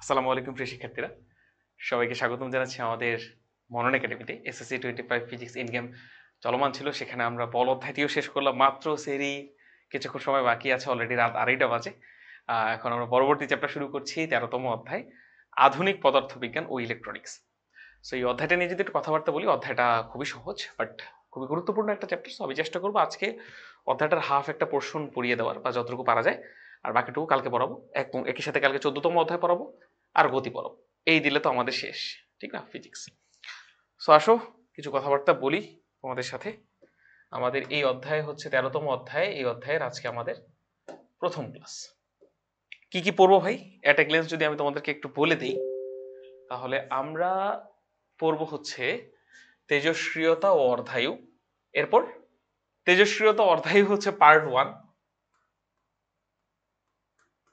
আসসালামু আলাইকুম প্রিয় শিক্ষার্থীরা, সবাইকে স্বাগতম জানাচ্ছি আমাদের মনন একাডেমিতে। এসএসসি 25 ফিজিক্স ইন গেম চলমান ছিল, সেখানে আমরা বল অধ্যায়টিও শেষ করলাম। মাত্র সেরি কিছুক্ষণ সময় বাকি আছে, অলরেডি রাত 2:30 বাজে। এখন আমরা পরবর্তী চ্যাপ্টার শুরু করছি, 13তম অধ্যায়, আধুনিক পদার্থবিজ্ঞান ও ইলেকট্রনিক্স। সো এই অধ্যায়টা নিয়ে যদি একটু কথাবার্তা বলি, অধ্যায়টা খুবই সহজ বাট খুবই গুরুত্বপূর্ণ একটা চ্যাপ্টার। সো আমি চেষ্টা করবো আজকে অধ্যায়টার হাফ একটা পোর্শন পড়িয়ে দেওয়ার, বা যতটুকু পারা যায়, আর বাকিটুকু কালকে পড়াবো। একই সাথে কালকে 14তম অধ্যায় পড়াবো আর গতি পড়াবো। এই দিলে তো আমাদের শেষ, ঠিক না, ফিজিক্স। সো আসো কিছু কথাবার্তা বলি তোমাদের সাথে। আমাদের এই অধ্যায় হচ্ছে 13তম অধ্যায়। এই অধ্যায়ের আজকে আমাদের প্রথম ক্লাস। কি কি পড়বো ভাই, অ্যাট এ গ্লেন্স যদি আমি তোমাদেরকে একটু বলে দিই, তাহলে আমরা পড়বো হচ্ছে তেজস্ক্রিয়তা ও অর্ধায়ু। এরপর তেজস্ক্রিয়তা অর্ধায়ু হচ্ছে পার্ট 1।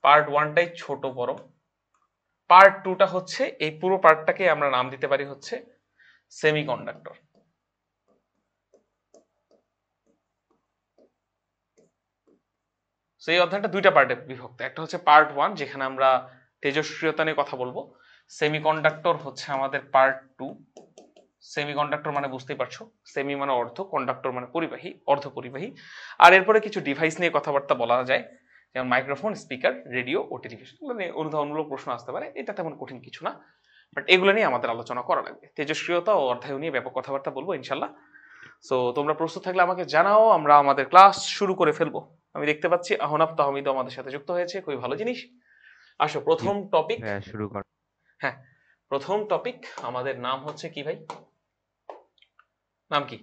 পার্ট 1টাই ছোট বড়। পার্ট 2টা হচ্ছে, এই পুরো পার্টটাকে আমরা নাম দিতে পারি হচ্ছে সেমিকন্ডাক্টর। এই অধ্যায়টা দুইটা পার্টে বিভক্ত। একটা হচ্ছে পার্ট 1, যেখানে আমরা তেজস্ক্রিয়তা নিয়ে কথা বলবো। সেমিকন্ডাক্টর হচ্ছে আমাদের পার্ট 2। সেমিকন্ডাক্টর মানে বুঝতেই পারছো, সেমি মানে অর্ধ, কন্ডাক্টর মানে পরিবাহী, অর্ধ পরিবাহী। আর এরপরে কিছু ডিভাইস নিয়ে কথাবার্তা বলা যায়, যেমন মাইক্রোফোন, স্পিকার, রেডিও ও টেলিভিশন। মানে অনুধাবনমূলক প্রশ্ন আসতে পারে, এটা তেমন কঠিন কিছু না, বাট এগুলো নিয়ে আমাদের আলোচনা করা লাগবে। তেজস্ক্রিয়তা ও অর্ধায়ু নিয়ে ব্যাপক কথাবার্তা বলবো ইনশাল্লাহ। সো তোমরা প্রস্তুত থাকলে আমাকে জানাও, আমরা আমাদের ক্লাস শুরু করে ফেলবো। আমি দেখতে পাচ্ছি আহনাফ তাহমিদ আমাদের সাথে যুক্ত হয়েছে, খুবই ভালো জিনিস। আসো প্রথম টপিক। শুরু কর। হ্যাঁ, প্রথম টপিক আমাদের নাম হচ্ছে কি ভাই, নাম কি?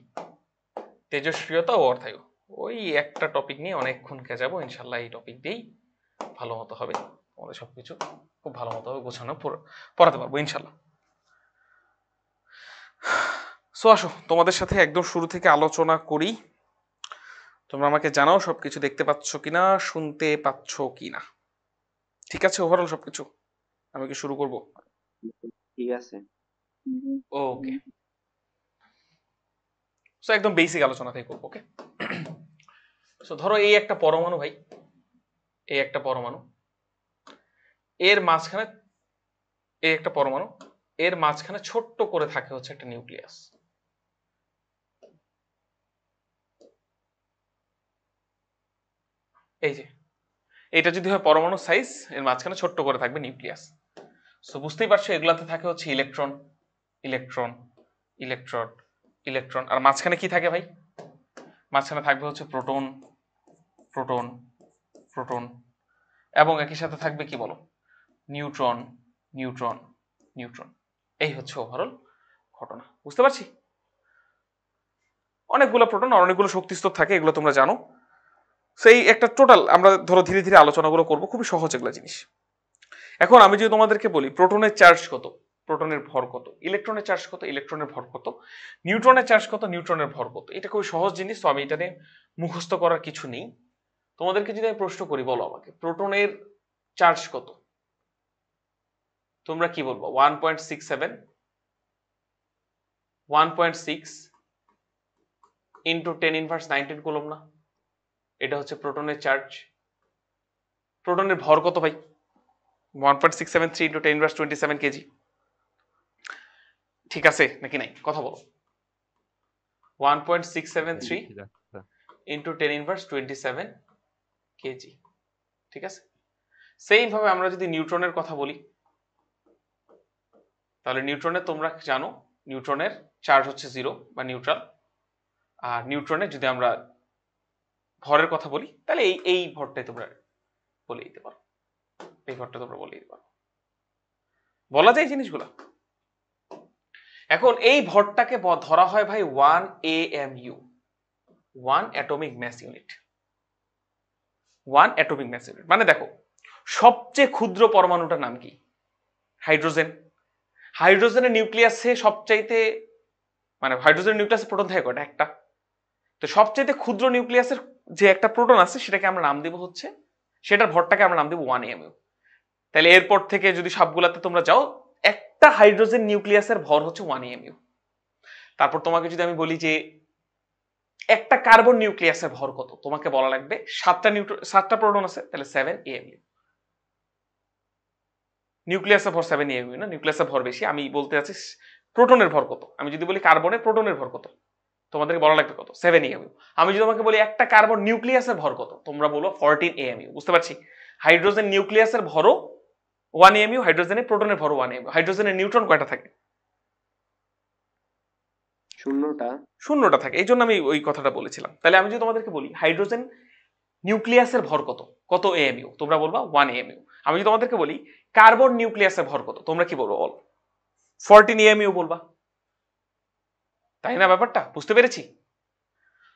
তেজস্ক্রিয়তা ও অর্ধায়ু। ওই একটা টপিক নিয়ে অনেকক্ষণ যাবো ইনশাল্লাহ। এই টপিক দিয়েই ভালো মতো হবে, আমাদের সবকিছু খুব ভালো মতো হবে, গোছানো পড়াতে পারবো ইনশাল্লাহ। সো আসো তোমাদের সাথে একদম শুরু থেকে আলোচনা করি। তোমরা আমাকে জানাও সবকিছু দেখতে পাচ্ছ কিনা, শুনতে পাচ্ছ কিনা। ঠিক আছে ওভারঅল সবকিছু? আমি কি শুরু করব? ঠিক আছে। ওকে, সো একদম বেসিক আলোচনা থেকে করবো। ওকে, সো ধরো এই একটা পরমাণু ভাই, এই একটা পরমাণু, এর মাঝখানে, এই একটা পরমাণু, এর মাঝখানে ছোট্ট করে থাকে হচ্ছে একটা নিউক্লিয়াস। এই যে এটা যদি হয় পরমাণু সাইজ, এর মাঝখানে ছোট্ট করে থাকবে নিউক্লিয়াস। সো বুঝতেই পারছো এগুলাতে থাকে হচ্ছে ইলেকট্রন, ইলেকট্রন, ইলেকট্রন, ইলেকট্রন। আর মাঝখানে কি থাকে ভাই? মাঝখানে থাকবে হচ্ছে প্রোটন, প্রোটন, প্রোটন, এবং একই সাথে থাকবে কি বলো, নিউট্রন, নিউট্রন, নিউট্রন। এই হচ্ছে ওভারঅল ঘটনা, বুঝতে পারছি? অনেকগুলো প্রোটন আর অনেকগুলো শক্তিস্তর থাকে, এগুলো তোমরা জানো। সেই একটা টোটাল আমরা ধরো ধীরে ধীরে আলোচনাগুলো করবো, খুবই সহজ এগুলো জিনিস। এখন আমি যদি তোমাদেরকে বলি প্রোটনের চার্জ কত, প্রোটনের ভর কত, ইলেকট্রনের চার্জ কত, ইলেকট্রনের ভর কত, নিউট্রনের চার্জ কত, নিউট্রনের ভর কত, এটা খুবই সহজ জিনিস। তো আমি এটা নিয়ে মুখস্থ করার কিছু নেই। তোমাদেরকে যদি আমি প্রশ্ন করি, বলো আমাকে প্রোটনের চার্জ কত, তোমরা কি বলবো? 1.67, 1.6 ইন্টু 10⁻19 কুলম না? এটা হচ্ছে প্রোটনের চার্জ। প্রোটনের ভর কত ভাই? 1.673 ইন্টু 10⁻27 কেজি। ঠিক আছে নাকি নাই, কথা বলো। 1.673 ইন্টু 10⁻27 কেজি, ঠিক আছে? সেম ভাবে আমরা যদি নিউট্রনের কথা বলি, তাহলে নিউট্রনের তোমরা জানো নিউট্রনের চার্জ হচ্ছে 0 বা নিউট্রাল। আর নিউট্রনের যদি আমরা ভরের কথা বলি, তাহলে এই এই ভরটাই তোমরা বলে দিতে পারো, এই ভরটা তোমরা বলে দিতে পারো, বলা যায় জিনিসগুলো। এখন এই ভরটাকে ধরা হয় ভাই 1 AMU, 1 atomic mass unit. 1 atomic mass unit মানে দেখো, সবচেয়ে ক্ষুদ্র পরমাণুটার নাম কি? হাইড্রোজেন। হাইড্রোজেনের নিউক্লিয়াসে সবচাইতে, মানে হাইড্রোজেনের নিউক্লিয়াসে প্রোটন থাকে কয়টা? একটা। তো সবচাইতে ক্ষুদ্র নিউক্লিয়াসের যে একটা প্রোটন আছে, সেটাকে আমরা নাম দেব হচ্ছে, সেটার ভরটাকে আমরা নাম দেব 1 AMU। তাহলে এরপর থেকে যদি সবগুলাতে তোমরা যাও, একটা হাইড্রোজেন নিউক্লিয়াসের ভর হচ্ছে 1 AMU। তারপর তোমাকে যদি আমি বলি যে একটা কার্বন নিউক্লিয়াসের ভর কত, তোমাকে বলা লাগবে 7টা প্রোটন আছে, তাহলে 7 AMU। নিউক্লিয়াসের ভর 7 এমইউ না, নিউক্লিয়াসের ভর বেশি। আমি বলতে চাচ্ছি প্রোটনের ভর কত। আমি যদি বলি কার্বনের প্রোটনের ভর কত, তোমাদেরকে বলা লাগবে কত, 7 এমইউ। আমি যদি তোমাকে বলি একটা কার্বন নিউক্লিয়াসের ভর কত, তোমরা বলবো 14 এমইউ। বুঝতে পারছি? হাইড্রোজেন নিউক্লিয়াসের ভরও 1 এমইউ, হাইড্রোজেনের প্রোটনের ভরও 1 এমইউ। হাইড্রোজেনের নিউট্রন কয়টা থাকে? শূন্যটা। শূন্যটা থাকে। এই জন্য আমি ওই কথাটা বলেছিলাম। তাহলে আমি যদি তোমাদেরকে বলি হাইড্রোজেন নিউক্লিয়াসের ভর কত, কত এমইউ, তোমরা বলবা 1 এমইউ। আমি যদি তোমাদেরকে বলি কার্বন নিউক্লিয়াসের ভর কত, তোমরা কি বলবো বল? 14 এমইউ বলবা, তাই না? ব্যাপারটা বুঝতে পেরেছি?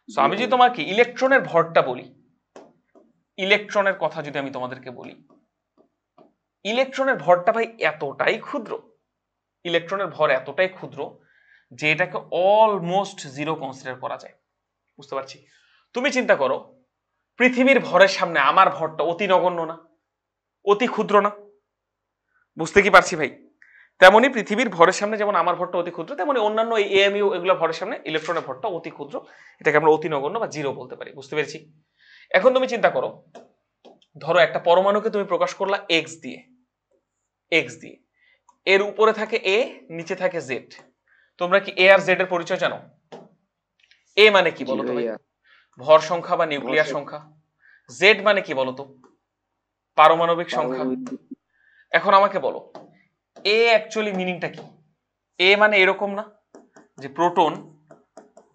সো আমি যদি তোমাকে ইলেকট্রনের ভরটা বলি, ইলেকট্রনের কথা যদি আমি তোমাদেরকে বলি, ইলেকট্রনের ভরটা ভাই এতটাই ক্ষুদ্র, ইলেকট্রনের ভর এতটাই ক্ষুদ্র যে এটাকে অলমোস্ট জিরো কনসিডার করা যায়। বুঝতে পারছি? তুমি চিন্তা করো, পৃথিবীর ভরের সামনে আমার ভরটা অতি নগণ্য না, অতি ক্ষুদ্র না? বুঝতে কি পারছি ভাই? তেমনি পৃথিবীর ভরের সামনে যেমন আমার ভরটা অতি ক্ষুদ্র, তেমনি অন্যান্য এই এএমইউ এগুলো ভরের সামনে ইলেকট্রনের ভরটা অতি ক্ষুদ্র। এটাকে আমরা অতি নগণ্য বা জিরো বলতে পারি। বুঝতে পেরেছি? এখন তুমি চিন্তা করো, ধরো একটা পরমাণুকে তুমি প্রকাশ করলা এক্স দিয়ে, এক্স দিয়ে, এর উপরে থাকে এ, নিচে থাকে জেড। তোমরা কি এ আর জেড এর পরিচয় জানো? এ মানে কি জি বলো তো ভাই? ভাইয়া। ভর সংখ্যা বা ভর নিউক্লিয়ার সংখ্যা, সংখ্যা। জেড মানে কি বলো তো? পারমাণবিক সংখ্যা। পারমাণবিক। এখন আমাকে বলো এ অ্যাকচুয়ালি মিনিংটা কি? এ মানে এরকম না যে প্রোটন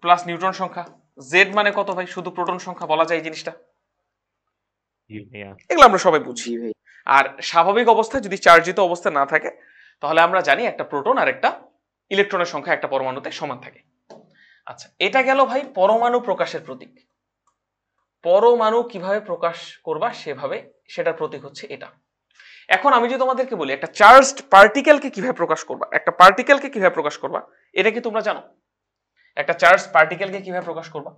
প্লাস নিউট্রন সংখ্যা। জেড মানে কত ভাই? শুধু প্রোটন সংখ্যা বলা যায় এই জিনিসটা। এগুলো আমরা সবাই বুঝি। জি ভাই। আর স্বাভাবিক অবস্থায় যদি চার্জিত অবস্থা না থাকে তাহলে আমরা জানি একটা প্রোটন আর একটা ইলেকট্রনের সংখ্যা একটা পরমাণুতে সমান থাকে। আচ্ছা, এটা গেল ভাই পরমাণু প্রকাশের প্রতীক। পরমাণু কিভাবে প্রকাশ করবা সেভাবে, সেটার প্রতীক হচ্ছে এটা। এখন আমি যদি তোমাদেরকে বলি একটা চার্জড পার্টিকেলকে কিভাবে প্রকাশ করবা, একটা পার্টিকেলকে কিভাবে প্রকাশ করবা, এটা কি তোমরা জানো? একটা চার্জ পার্টিকেলকে কিভাবে প্রকাশ করবা?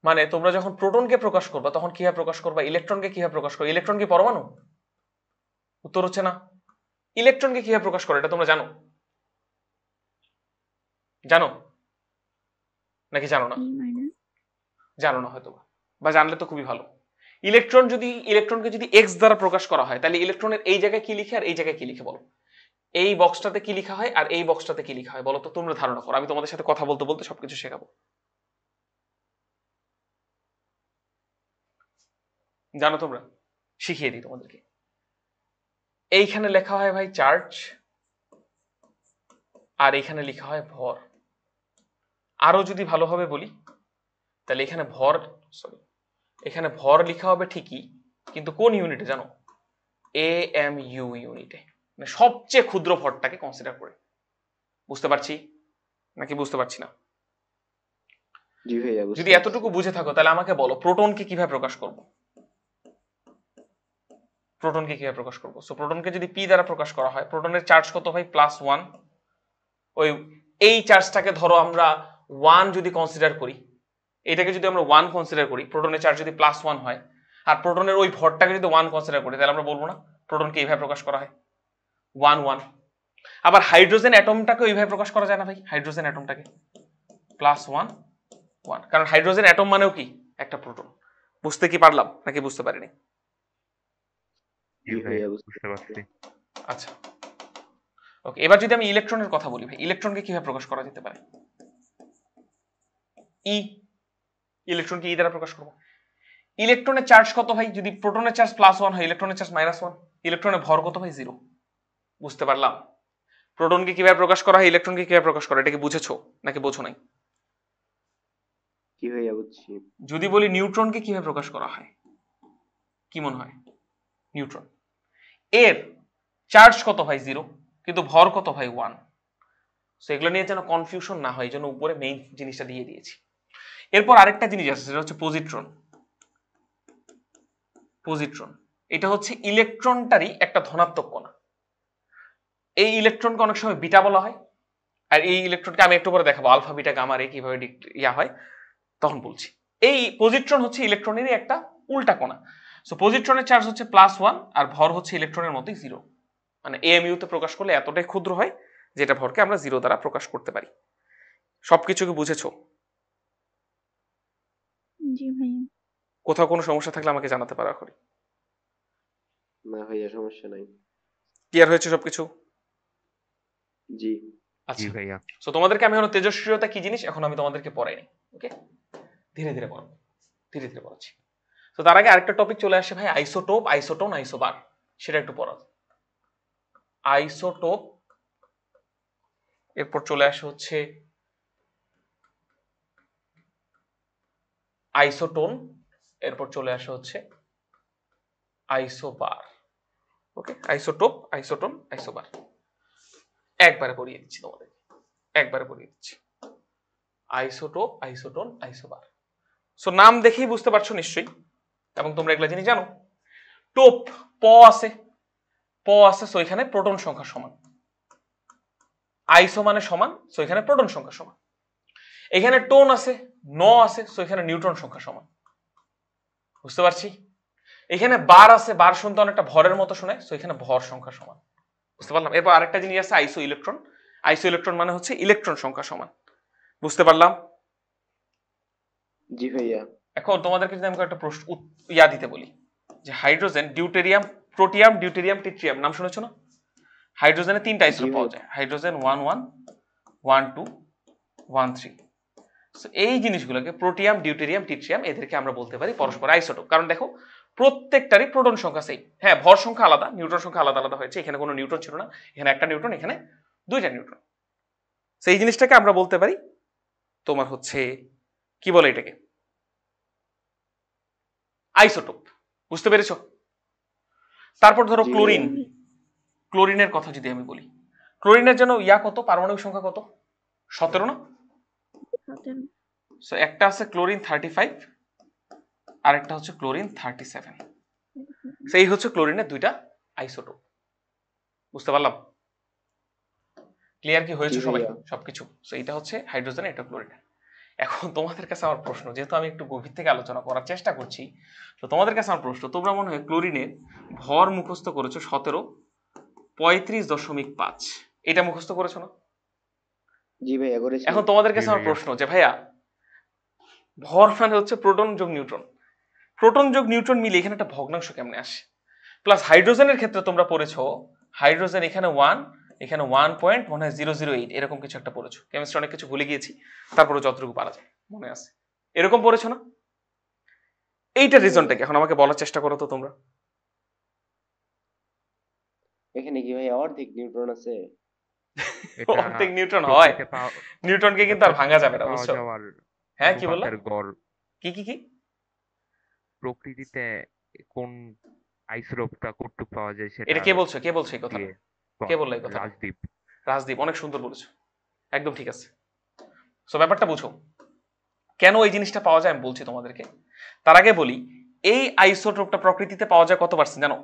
মানে তোমরা যখন প্রোটনকে প্রকাশ করবা তখন কিভাবে প্রকাশ করবা? ইলেকট্রনকে কিভাবে প্রকাশ করবা? ইলেকট্রন কি পরমাণু? উত্তর হচ্ছে না। ইলেকট্রনকে কিভাবে প্রকাশ করে এটা তোমরা জানো? জানো নাকি জানো না? জানো না হয়তো, বা জানলে তো খুবই ভালো। ইলেকট্রনকে যদি এক্স দ্বারা প্রকাশ করা হয় তাহলে ইলেকট্রনের এই জায়গায় কি লিখে আর এই জায়গায় কি লিখে বলো? এই বক্সটাতে কি লেখা হয় আর এই বক্সটাতে কি লেখা হয় বলো তো? তোমরা ধারণা করো, আমি তোমাদের সাথে কথা বলতে বলতে সবকিছু শেখাবো। জানো তোমরা? শিখিয়ে দিই তোমাদেরকে। এইখানে লেখা হয় ভাই চার্জ, আর এইখানে লেখা হয় ভর। আরো যদি ভালোভাবে বলি তাহলে এখানে ভর, সরি, এখানে ভর লেখা হবে ঠিকই, কিন্তু কোন ইউনিটে জানো? এ এম ইউ ইউনিটে, মানে সবচেয়ে ক্ষুদ্র ভরটাকে কনসিডার করে। বুঝতে পারছি নাকি বুঝতে পারছি না? জি ভাইয়া, যদি বুঝতে পারছি। এতটুকু বুঝে থাকো তাহলে আমাকে বলো প্রোটনকে কিভাবে প্রকাশ করব? প্রোটনকে কিভাবে প্রকাশ করব? সো প্রোটনকে যদি পি দ্বারা প্রকাশ করা হয়, প্রোটনের চার্জ কত ভাই? +1। ওই এই চার্জটাকে ধরো আমরা 1 যদি কনসিডার করি, এটাকে যদি আমরা 1 কনসিডার করি, প্রোটনের চার্জ যদি +1 হয় আর প্রোটনের ওই ভরটাকে যদি 1 কনসিডার করি, তাহলে আমরা বলবো না প্রোটনকে এইভাবে প্রকাশ করা হয় 1 1। আবার হাইড্রোজেন অ্যাটমটাকে ওইভাবে প্রকাশ করা যায় না ভাই? হাইড্রোজেন অ্যাটমটাকে +1 1, কারণ হাইড্রোজেন অ্যাটম মানেও কি? একটা প্রোটন। বুঝতে কি পারলাম নাকি বুঝতে পারিনি? জি ভাইয়া, বুঝতে পারছি। আচ্ছা ওকে, এবার যদি আমি ইলেকট্রনের কথা বলি ভাই, ইলেকট্রনকে কিভাবে প্রকাশ করা যেতে পারে? ই। ইলেকট্রনকে ই দ্বারা প্রকাশ করবো। ইলেকট্রনের চার্জ কত ভাই? যদি প্রোটনের চার্জ +1 হয়, ইলেকট্রনের চার্জ -1। ইলেকট্রনের ভর কত ভাই? 0। বুঝতে পারলাম? প্রোটনকে কিভাবে প্রকাশ করা হয়, ইলেকট্রনকে কিভাবে প্রকাশ করা, এটা কি বুঝেছো নাকি বোঝো নাই? জি ভাইয়া, বুঝছি। যদি বলি নিউট্রনকে কিভাবে প্রকাশ করা হয়, কি মনে হয়? নিউট্রন এর চার্জ কত ভাই? 0, কিন্তু ভর কত ভাই? 1। সো এগুলো নিয়ে যেন কনফিউশন না হয়, এই জন্য উপরে মেইন জিনিসটা দিয়ে দিয়েছি। এরপর আরেকটা জিনিস আছে, সেটা হচ্ছে পজিট্রন। পজিট্রন এটা হচ্ছে ইলেকট্রনটারই একটা ধনাত্মক কণা। এই ইলেকট্রনকে অনেক সময় বিটা বলা হয়, আর এই ইলেকট্রনকে আমি একটু পরে দেখাবো আলফা বিটা গামা রে কিভাবে ইয়া হয়, তখন বলছি। এই পজিট্রন হচ্ছে ইলেকট্রনেরই একটা উল্টা কণা। সো পজিট্রনের চার্জ হচ্ছে +1 আর ভর হচ্ছে ইলেকট্রনের মতোই 0। মানে এএমইউ তে প্রকাশ করলে এতটাই ক্ষুদ্র হয় যেটা ভরকে আমরা 0 দ্বারা প্রকাশ করতে পারি। সবকিছু কি বুঝেছো? জি ভাইয়া। কোথাও কোনো সমস্যা থাকলে আমাকে জানাতে পারো এখনই। না ভাইয়া সমস্যা নাই। ক্লিয়ার হয়েছে সবকিছু? জি জি আচ্ছা, ভাইয়া। সো তোমাদেরকে আমি এখন তেজস্ক্রিয়তা কি জিনিস এখন আমি তোমাদেরকে পড়াইনি, ওকে? ধীরে ধীরে পড়াবো, ধীরে ধীরে পড়াচ্ছি। তো তার আগে আরেকটা টপিক চলে আসে ভাই, আইসোটোপ, আইসোটোন, আইসোবার, সেটা একটু পড়া। আইসোটোপ, এরপর চলে আসে হচ্ছে আইসোটোন, এরপর চলে আসে হচ্ছে আইসোবার, ওকে? আইসোটোপ, আইসোটোন, আইসোবার একবারে পড়িয়ে দিচ্ছি তোমাদের, একবারে পড়িয়ে দিচ্ছি। Isotope, isotone, isobar. সো নাম দেখেই বুঝতে পারছো নিশ্চয়ই, এবং তোমরা এগুলা জিনিস জানো। টোপ, প আছে, প আছে, সো এখানে প্রোটন সংখ্যা সমান। আইসো মানে সমান, সো এখানে প্রোটন সংখ্যা সমান। এখানে টোন আছে, ন আছে, সো এখানে নিউট্রন সংখ্যা সমান। বুঝতে পারছি? এখানে বার আছে, বার শুনতে অনেকটা ভরের মতো শোনায়, সো এখানে ভর সংখ্যা সমান। বুঝতে পারলাম? এরপর আরেকটা জিনিস আছে আইসো ইলেকট্রন। আইসো ইলেকট্রন মানে হচ্ছে ইলেকট্রন সংখ্যা সমান। বুঝতে পারলাম? জি ভাইয়া। এখন তোমাদেরকে যদি আমি একটা প্রশ্ন ইয়া দিতে বলি যে hydrogen, deuterium, protium, deuterium, tritium, নাম শুনেছো না? হাইড্রোজেনে তিনটা আইসোটোপ পাওয়া যায়, হাইড্রোজেন 1 1, 1 2, 1 3। সো এই জিনিসগুলোকে প্রোটিয়াম, ডিউটেরিয়াম, ট্রিটিয়াম, এদেরকে আমরা বলতে পারি পরস্পর আইসোটোপ। কারণ দেখো প্রত্যেকটারই প্রোটন সংখ্যা সেম। হ্যাঁ, ভর সংখ্যা আলাদা, নিউট্রন সংখ্যা আলাদা আলাদা হয়েছে। এখানে কোনো নিউট্রন ছিল না, এখানে একটা নিউট্রন, এখানে দুইটা নিউট্রন। সেই জিনিসটাকে আমরা বলতে পারি তোমার হচ্ছে কি বলে এটাকে, আইসোটোপ। বুঝতে পেরেছো? তারপর ধরো জি ক্লোরিন, ভাইয়া। ক্লোরিনের কথা যদি আমি বলি, ক্লোরিনের জন্য ইয়া কত, পারমাণবিক সংখ্যা কত? 17 না? সো একটা আছে ক্লোরিন 35, আর একটা হচ্ছে ক্লোরিন 37। সেই হচ্ছে ক্লোরিনের দুইটা আইসোটোপ। বুঝতে পারলাম? ক্লিয়ার কি হয়েছে জি সবাই ভাইয়া। সবকিছু? সো এটা হচ্ছে হাইড্রোজেন, এটা ক্লোরিন। এখন তোমাদের কাছে আমার প্রশ্ন, যেহেতু আমি একটু গভীর থেকে আলোচনা করার চেষ্টা করছি, তো তোমাদের কাছে আমার প্রশ্ন, তোমরা মনে হয় ক্লোরিনের ভর মুখস্থ করেছো 17, 35.5, এটা মুখস্থ করেছো না? জি ভাইয়া করেছি। এখন তোমাদের জি কাছে আমার ভাইয়া। প্রশ্ন যে ভাইয়া, ভর মানে হচ্ছে প্রোটন যোগ নিউট্রন, প্রোটন যোগ নিউট্রন মিলে এখানে একটা ভগ্নাংশ কেমনে আসে? প্লাস হাইড্রোজেনের ক্ষেত্রে তোমরা পড়েছো, হাইড্রোজেন এখানে 1, এখানে 1.008 এরকম কিছু একটা পড়েছো। কেমিস্ট্রি অনেক কিছু ভুলে গিয়েছি, তারপরে যতটুকু পারা যায় মনে আছে, এরকম পড়েছো না? এইটা জি রিজনটা ভাইয়া। কি এখন আমাকে বলার চেষ্টা করো তো তোমরা। এখানে কি ভাইয়া অর্ধেক নিউট্রন আছে? এটা অর্ধেক নিউট্রন হয়? প্রকৃতিতে পাওয়া, নিউটনকে এটা কিন্তু আর ভাঙা যাবে প্রকৃতিতে না, পাওয়া বুঝছো? যাওয়ার হ্যাঁ, কি বললা? অনুপাতের গড়। কি কি কি? প্রকৃতিতে কোন আইসোটোপটা কতটুকু পাওয়া যায় এটা সেটার কে বলছো, কে বলছো এই কথাটা? দিয়ে কে বললো এই কথাটা? রাজদীপ। রাজদীপ, অনেক সুন্দর বলেছো, একদম ঠিক আছে। সো ব্যাপারটা বুঝো, কেন এই জিনিসটা পাওয়া যায় আমি বলছি তোমাদেরকে। তার আগে বলি, এই আইসোটোপটা প্রকৃতিতে পাওয়া যায় কত পার্সেন্ট জানো?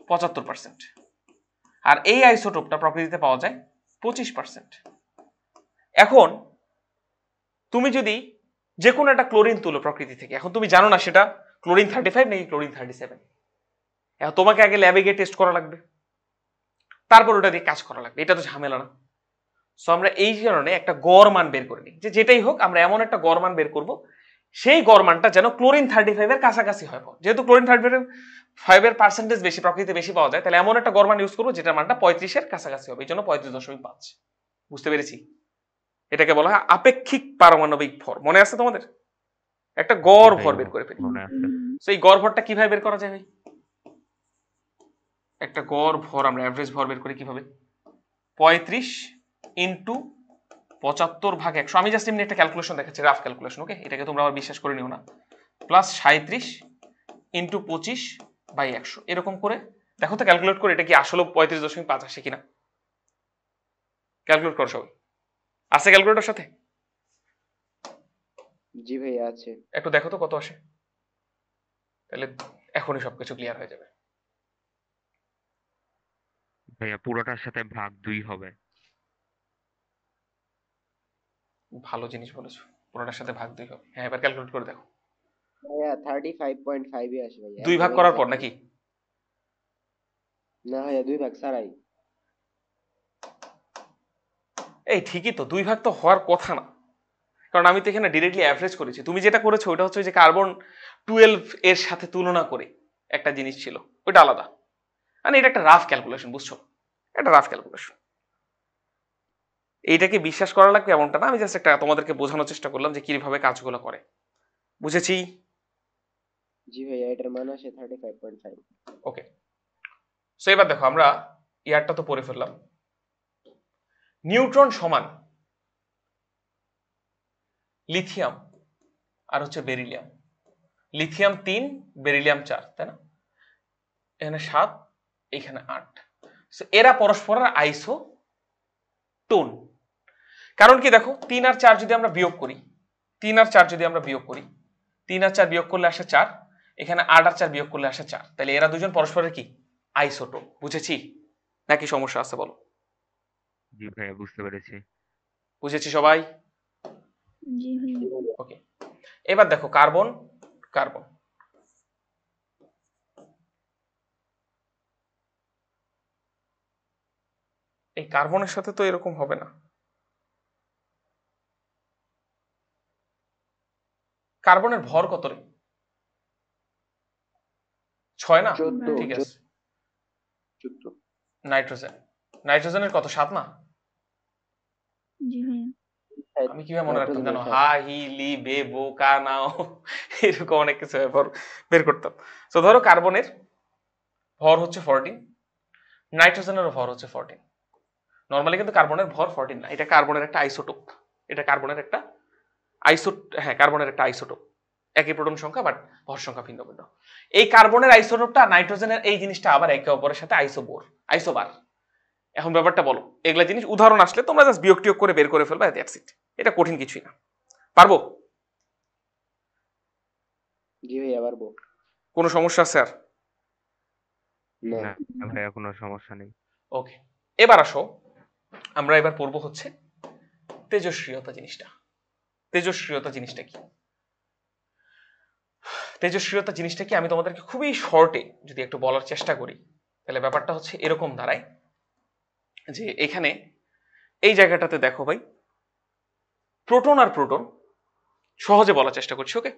75%। আর এই আইসোটোপটা প্রকৃতিতে পাওয়া যায় 25%। এখন তুমি যদি যে কোনো একটা ক্লোরিন তুলো প্রকৃতি থেকে, এখন তুমি জানো না সেটা ক্লোরিন 35 নাকি ক্লোরিন 37। এখন তোমাকে আগে ল্যাবে গিয়ে টেস্ট করা লাগবে, তারপর ওটা দিয়ে কাজ করা লাগবে, এটা তো ঝামেলা না? সো আমরা এই কারণে একটা গড় মান বের করে নিই, যে যেটাই হোক আমরা এমন একটা গড় মান বের করব, সেই গড় মানটা যেন ক্লোরিন 35 এর কাছাকাছি হয়। যেহেতু ক্লোরিন 35 এর পার্সেন্টেজ বেশি, প্রকৃতিতে বেশি পাওয়া যায়, তাহলে এমন একটা গড় মান ইউজ করবো যেটার মানটা 35 এর কাছাকাছি হবে, এই জন্য 35.5। বুঝতে পেরেছি? এটাকে বলা হয় আপেক্ষিক পারমাণবিক ভর। মনে আছে তোমাদের? একটা গড় ভর বের করে ফেলি। মনে আছে। সো এই গড় ভরটা কিভাবে বের করা যায় ভাই? একটা গড় ভর আমরা অ্যাভারেজ ভর বের করি কিভাবে? 35 ইন্টু 75/100। আমি জাস্ট এমনি একটা ক্যালকুলেশন দেখাচ্ছি, রাফ ক্যালকুলেশন, ওকে? এটাকে তোমরা আবার বিশ্বাস করে নিও না। প্লাস 37 ইন্টু 25/100, এরকম করে দেখো তো ক্যালকুলেট করে এটা কি আসলে 35.5 আসে কিনা। ক্যালকুলেট করো সবাই, আছে ক্যালকুলেটর সাথে? জি ভাইয়া আছে। একটু দেখো তো কত আসে, তাহলে এখনই সবকিছু ক্লিয়ার হয়ে যাবে। ভাইয়া পুরোটার সাথে ভাগ 2 হবে। ভালো জিনিস বলেছো, পুরোটার সাথে ভাগ 2 হবে। হ্যাঁ, এবার ক্যালকুলেট করে দেখো। ভাইয়া 35.5 এ আসে ভাইয়া। 2 ভাগ একদম করার পর exact নাকি? না ভাইয়া 2 ভাগ ছাড়াই। এই ঠিকই তো, 2 ভাগ তো হওয়ার কথা না, কারণ আমি তো এখানে ডিরেক্টলি অ্যাভারেজ করেছি। তুমি যেটা করেছো ওটা হচ্ছে যে কার্বন 12 এর সাথে তুলনা করে একটা জিনিস ছিল, ওটা আলাদা। মানে এটা একটা রাফ ক্যালকুলেশন, বুঝছো? একটা রাফ ক্যালকুলেশন। এইটাকে বিশ্বাস করা লাগবে এমনটা না, আমি জাস্ট একটা তোমাদেরকে বোঝানোর চেষ্টা করলাম যে কিভাবে কাজগুলো করে। বুঝেছি? জি ভাইয়া, এটার মান আসে 35.5। ওকে, সো এবার দেখো আমরা ইয়ারটা তো পড়ে ফেললাম। নিউট্রন সমান লিথিয়াম আর হচ্ছে বেরিলিয়াম। লিথিয়াম 3, বেরিলিয়াম 4, তাই না? এখানে 7, এখানে 8। সো এরা পরস্পরের আইসোটোন। কারণ কি দেখো, 3 আর 4 যদি আমরা বিয়োগ করি, 3 আর 4 যদি আমরা বিয়োগ করি, 3 আর 4 বিয়োগ করলে আসে 4, এখানে 8 আর 4 বিয়োগ করলে আসে 4, তাহলে এরা দুজন পরস্পরের কি আইসোটোন। বুঝেছি নাকি সমস্যা আছে বলো? জি ভাইয়া, বুঝতে পেরেছি। বুঝেছি সবাই? জি ভাইয়া। ওকে, এবার দেখো কার্বন কার্বন। এই কার্বনের সাথে তো এরকম হবে না। কার্বনের ভর কত রে? 6 না? 14 ঠিক আছে। 14। নাইট্রোজেন, নাইট্রোজেনের কত? 7 না? জি ভাইয়া। আমি কিভাবে মনে রাখতাম জানো? নাইট্রোজেনের হা হি লি বে বো কা নাও, এরকম অনেক কিছু বের করতাম। তো ধরো কার্বনের ভর হচ্ছে 14, নাইট্রোজেনেরও ভর হচ্ছে 14। নরমালি কিন্তু কার্বনের ভর 14 না, এটা কার্বনের একটা আইসোটোপ। এটা কার্বনের একটা কার্বনের একটা আইসোটোপ। একই প্রোটন সংখ্যা বাট ভর সংখ্যা ভিন্ন ভিন্ন। এই কার্বনের আইসোটোপটা নাইট্রোজেনের এই জিনিসটা আবার একে অপরের সাথে আইসোবার। এখন ব্যাপারটা বলো, এগুলা জিনিস উদাহরণ আসলে তোমরা জাস্ট বিয়োগ টিয়োগ করে বের করে ফেলবা, দ্যাটস ইট। এটা কঠিন কিছুই না, পারবো? জি ভাইয়া, পারবো। কোনো সমস্যা আছে আর? না। না ভাইয়া, কোনো সমস্যা নেই। ওকে, এবার আসো আমরা এবার পড়বো হচ্ছে তেজস্ক্রিয়তা জিনিসটা। তেজস্ক্রিয়তা জিনিসটা কি? তেজস্ক্রিয়তা জিনিসটা কি আমি তোমাদেরকে খুবই শর্টে যদি একটু বলার চেষ্টা করি, তাহলে ব্যাপারটা হচ্ছে এরকম দাঁড়ায় যে এখানে এই জায়গাটাতে দেখো ভাই, প্রোটন আর প্রোটন, সহজে বলার চেষ্টা করছি, ওকে?